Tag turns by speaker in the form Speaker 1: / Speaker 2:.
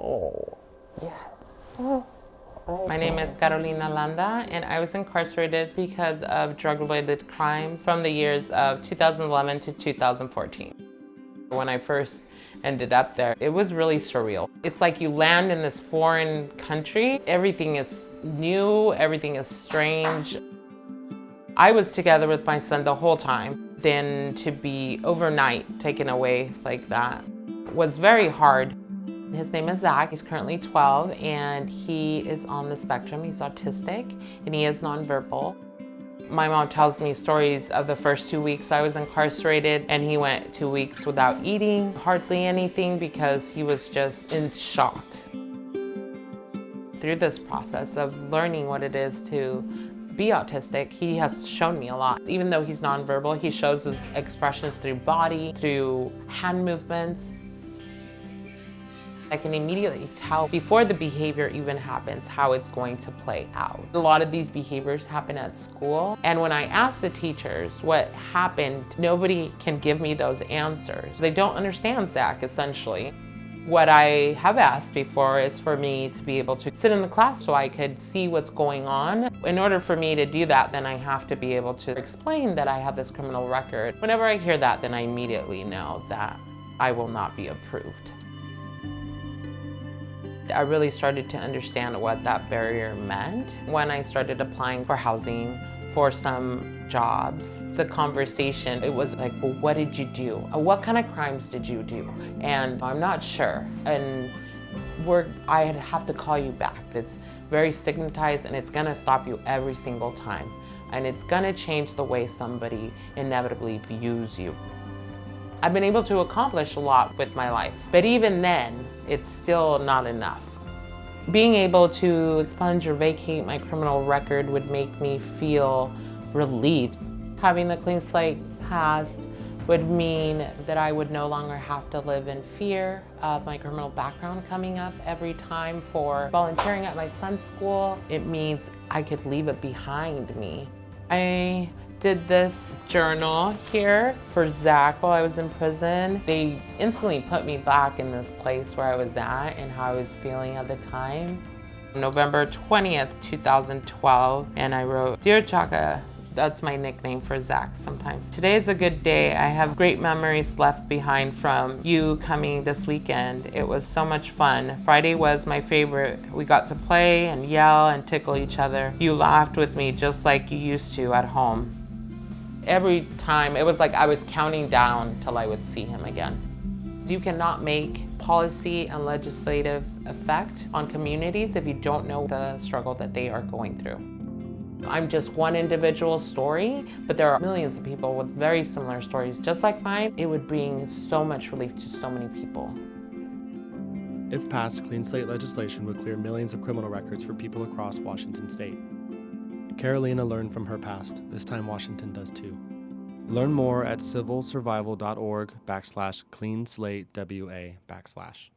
Speaker 1: Oh, yes. My name is Landa, and I was incarcerated because of drug-related crimes from the years of 2011 to 2014. When I first ended up there, it was really surreal. It's like you land in this foreign country. Everything is new, everything is strange. I was together with my son the whole time. Then to be overnight taken away like that was very hard. His name is Zach. He's currently 12 and he is on the spectrum. He's autistic and he is nonverbal. My mom tells me stories of the first 2 weeks I was incarcerated, and he went 2 weeks without eating hardly anything because he was just in shock. Through this process of learning what it is to be autistic, he has shown me a lot. Even though he's nonverbal, he shows his expressions through body, through hand movements. I can immediately tell before the behavior even happens how it's going to play out. A lot of these behaviors happen at school, and when I ask the teachers what happened, nobody can give me those answers. They don't understand Zach, essentially. What I have asked before is for me to be able to sit in the class so I could see what's going on. In order for me to do that, then I have to be able to explain that I have this criminal record. Whenever I hear that, then I immediately know that I will not be approved. I really started to understand what that barrier meant when I started applying for housing, for some jobs. The conversation, it was like, well, what did you do? What kind of crimes did you do? And I'm not sure. And I'd have to call you back. It's very stigmatized and it's gonna stop you every single time. And it's gonna change the way somebody inevitably views you. I've been able to accomplish a lot with my life, but even then, it's still not enough. Being able to expunge or vacate my criminal record would make me feel relieved. Having the clean slate passed would mean that I would no longer have to live in fear of my criminal background coming up every time for volunteering at my son's school. It means I could leave it behind me. I did this journal here for Zach while I was in prison. They instantly put me back in this place where I was at and how I was feeling at the time. November 20th, 2012, and I wrote, "Dear Chaka," that's my nickname for Zach sometimes. "Today is a good day. I have great memories left behind from you coming this weekend. It was so much fun. Friday was my favorite. We got to play and yell and tickle each other. You laughed with me just like you used to at home." Every time, it was like I was counting down till I would see him again. You cannot make policy and legislative effect on communities if you don't know the struggle that they are going through. I'm just one individual story, but there are millions of people with very similar stories just like mine. It would bring so much relief to so many people.
Speaker 2: If passed, clean slate legislation would clear millions of criminal records for people across Washington state. Carolina learned from her past. This time Washington does too. Learn more at civilsurvival.org/cleanslatewa/.